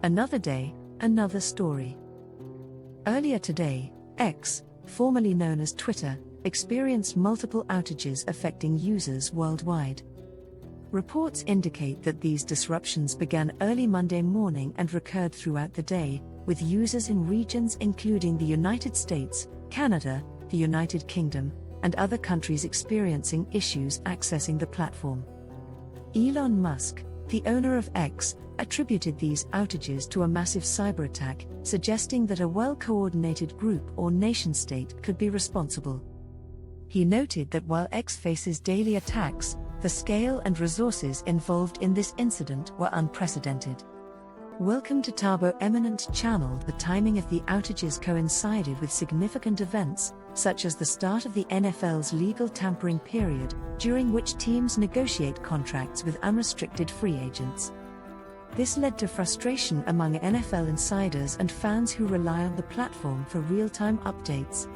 Another day, another story. Earlier today, X, formerly known as Twitter, experienced multiple outages affecting users worldwide. Reports indicate that these disruptions began early Monday morning and recurred throughout the day, with users in regions including the United States, Canada, the United Kingdom, and other countries experiencing issues accessing the platform. Elon Musk, the owner of X, attributed these outages to a massive cyberattack, suggesting that a well-coordinated group or nation-state could be responsible. He noted that while X faces daily attacks, the scale and resources involved in this incident were unprecedented. Welcome to Tabo Eminent Channel. The timing of the outages coincided with significant events, such as the start of the NFL's legal tampering period, during which teams negotiate contracts with unrestricted free agents. This led to frustration among NFL insiders and fans who rely on the platform for real-time updates.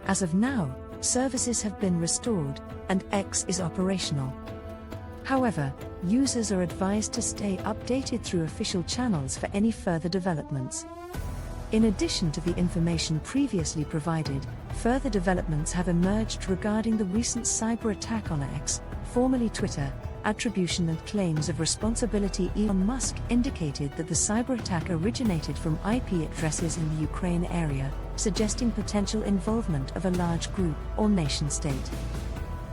As of now, services have been restored, and X is operational. However, users are advised to stay updated through official channels for any further developments. In addition to the information previously provided, further developments have emerged regarding the recent cyber attack on X, formerly Twitter. Attribution and claims of responsibility. Elon Musk indicated that the cyber attack originated from IP addresses in the Ukraine area, suggesting potential involvement of a large group or nation-state.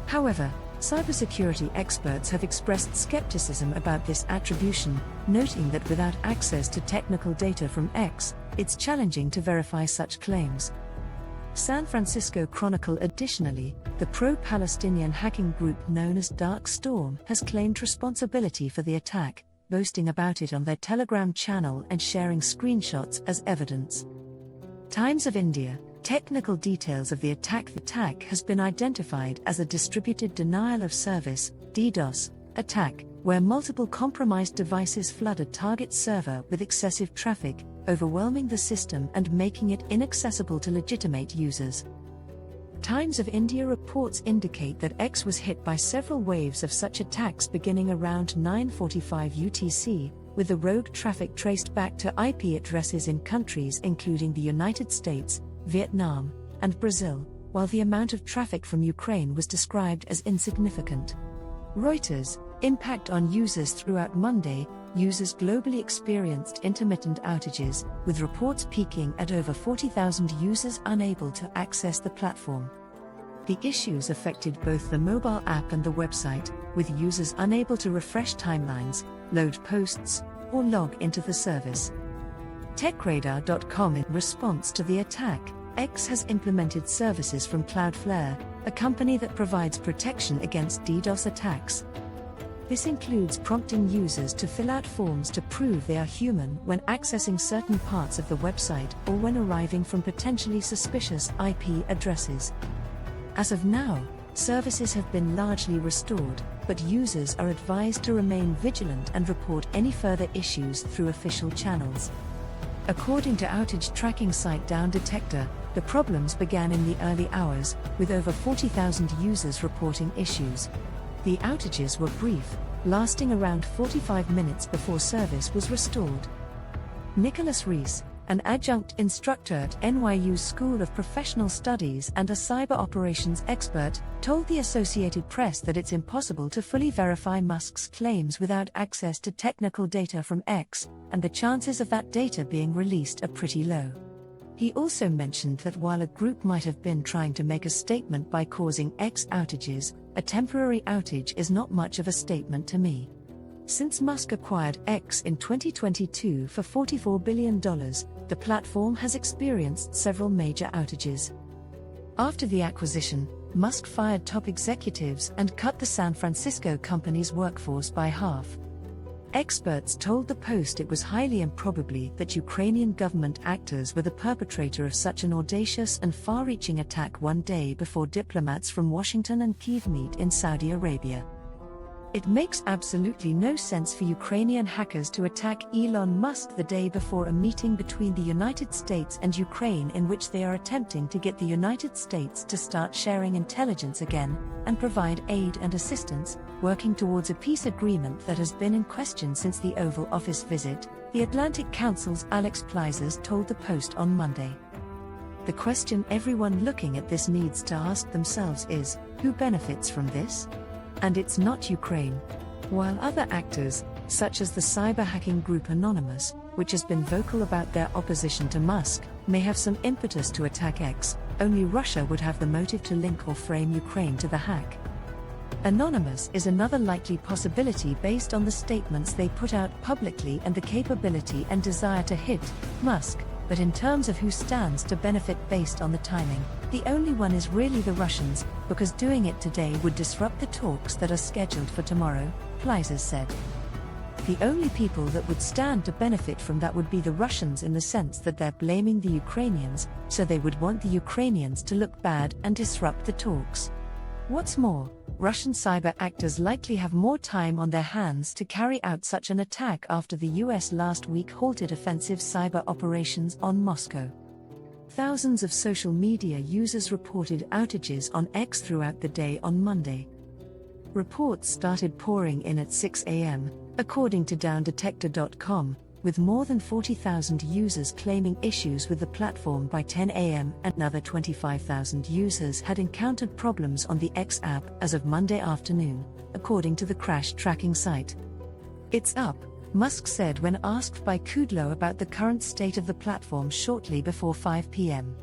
However, cybersecurity experts have expressed skepticism about this attribution, noting that without access to technical data from X, it's challenging to verify such claims. San Francisco Chronicle. Additionally, the pro-Palestinian hacking group known as Dark Storm has claimed responsibility for the attack, boasting about it on their Telegram channel and sharing screenshots as evidence. Times of India. Technical details of the attack. The attack has been identified as a distributed denial of service (DDoS) attack, where multiple compromised devices flood a target server with excessive traffic, overwhelming the system and making it inaccessible to legitimate users. Times of India reports indicate that X was hit by several waves of such attacks beginning around 9:45 UTC, with the rogue traffic traced back to IP addresses in countries including the United States, Vietnam, and Brazil, while the amount of traffic from Ukraine was described as insignificant. Reuters. Impact on users. Throughout Monday, users globally experienced intermittent outages, with reports peaking at over 40,000 users unable to access the platform. The issues affected both the mobile app and the website, with users unable to refresh timelines, load posts, or log into the service. TechRadar.com. In response to the attack, X has implemented services from Cloudflare, a company that provides protection against DDoS attacks. This includes prompting users to fill out forms to prove they are human when accessing certain parts of the website or when arriving from potentially suspicious IP addresses. As of now, services have been largely restored, but users are advised to remain vigilant and report any further issues through official channels. According to outage tracking site Down Detector, the problems began in the early hours, with over 40,000 users reporting issues. The outages were brief, lasting around 45 minutes before service was restored. Nicholas Rees, an adjunct instructor at NYU's School of Professional Studies and a cyber operations expert, told the Associated Press that it's impossible to fully verify Musk's claims without access to technical data from X, and the chances of that data being released are pretty low. He also mentioned that while a group might have been trying to make a statement by causing X outages, a temporary outage is not much of a statement to me. Since Musk acquired X in 2022 for $44 billion, the platform has experienced several major outages. After the acquisition, Musk fired top executives and cut the San Francisco company's workforce by half. Experts told the Post it was highly improbable that Ukrainian government actors were the perpetrator of such an audacious and far-reaching attack one day before diplomats from Washington and Kyiv meet in Saudi Arabia. It makes absolutely no sense for Ukrainian hackers to attack Elon Musk the day before a meeting between the United States and Ukraine in which they are attempting to get the United States to start sharing intelligence again and provide aid and assistance, working towards a peace agreement that has been in question since the Oval Office visit, the Atlantic Council's Alex Plizas told the Post on Monday. The question everyone looking at this needs to ask themselves is, who benefits from this? And it's not Ukraine. While other actors, such as the cyber-hacking group Anonymous, which has been vocal about their opposition to Musk, may have some impetus to attack X, only Russia would have the motive to link or frame Ukraine to the hack. Anonymous is another likely possibility based on the statements they put out publicly and the capability and desire to hit Musk, but in terms of who stands to benefit based on the timing, the only one is really the Russians, because doing it today would disrupt the talks that are scheduled for tomorrow, Plizas said. The only people that would stand to benefit from that would be the Russians in the sense that they're blaming the Ukrainians, so they would want the Ukrainians to look bad and disrupt the talks. What's more, Russian cyber actors likely have more time on their hands to carry out such an attack after the US last week halted offensive cyber operations on Moscow. Thousands of social media users reported outages on X throughout the day on Monday. Reports started pouring in at 6 a.m., according to downdetector.com, with more than 40,000 users claiming issues with the platform by 10 a.m. and another 25,000 users had encountered problems on the X app as of Monday afternoon, according to the crash tracking site. It's up, Musk said when asked by Kudlow about the current state of the platform shortly before 5 p.m.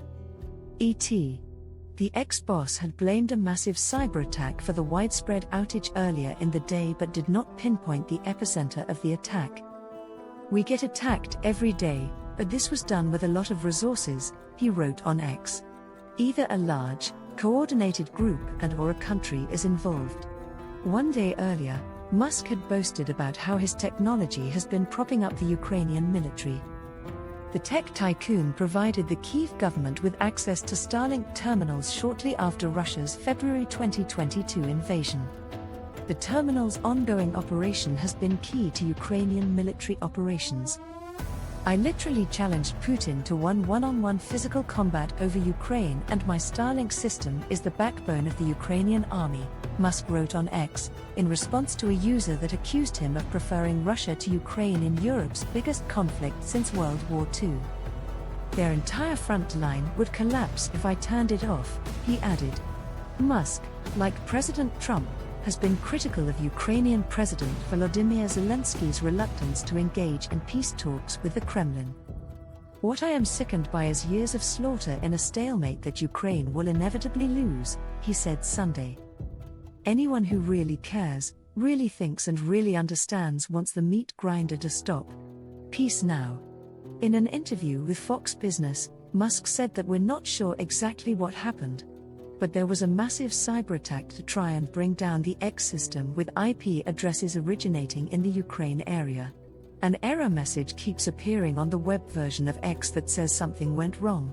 ET. The ex-boss had blamed a massive cyberattack for the widespread outage earlier in the day but did not pinpoint the epicenter of the attack. "We get attacked every day, but this was done with a lot of resources," he wrote on X. "Either a large, coordinated group and/or a country is involved." One day earlier, Musk had boasted about how his technology has been propping up the Ukrainian military. The tech tycoon provided the Kyiv government with access to Starlink terminals shortly after Russia's February 2022 invasion. The terminal's ongoing operation has been key to Ukrainian military operations. "I literally challenged Putin to one-on-one physical combat over Ukraine, and my Starlink system is the backbone of the Ukrainian army," Musk wrote on X, in response to a user that accused him of preferring Russia to Ukraine in Europe's biggest conflict since World War II. "Their entire front line would collapse if I turned it off," he added. Musk, like President Trump, has been critical of Ukrainian President Volodymyr Zelensky's reluctance to engage in peace talks with the Kremlin. "What I am sickened by is years of slaughter in a stalemate that Ukraine will inevitably lose," he said Sunday. "Anyone who really cares, really thinks and really understands wants the meat grinder to stop. Peace now." In an interview with Fox Business, Musk said that "we're not sure exactly what happened, but there was a massive cyberattack to try and bring down the X system with IP addresses originating in the Ukraine area. An error message keeps appearing on the web version of X that says something went wrong.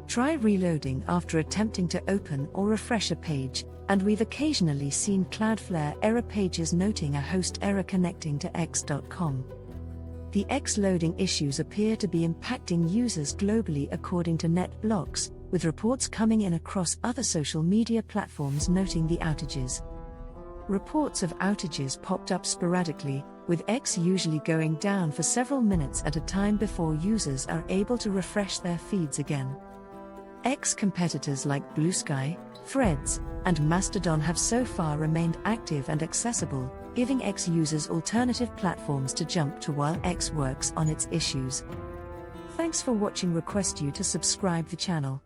Try reloading after attempting to open or refresh a page, and we've occasionally seen Cloudflare error pages noting a host error connecting to x.com. The X loading issues appear to be impacting users globally according to NetBlocks, with reports coming in across other social media platforms noting the outages. Reports of outages popped up sporadically, with X usually going down for several minutes at a time before users are able to refresh their feeds again. X competitors like Blue Sky, Threads, and Mastodon have so far remained active and accessible, giving X users alternative platforms to jump to while X works on its issues. Thanks for watching. Request you to subscribe the channel.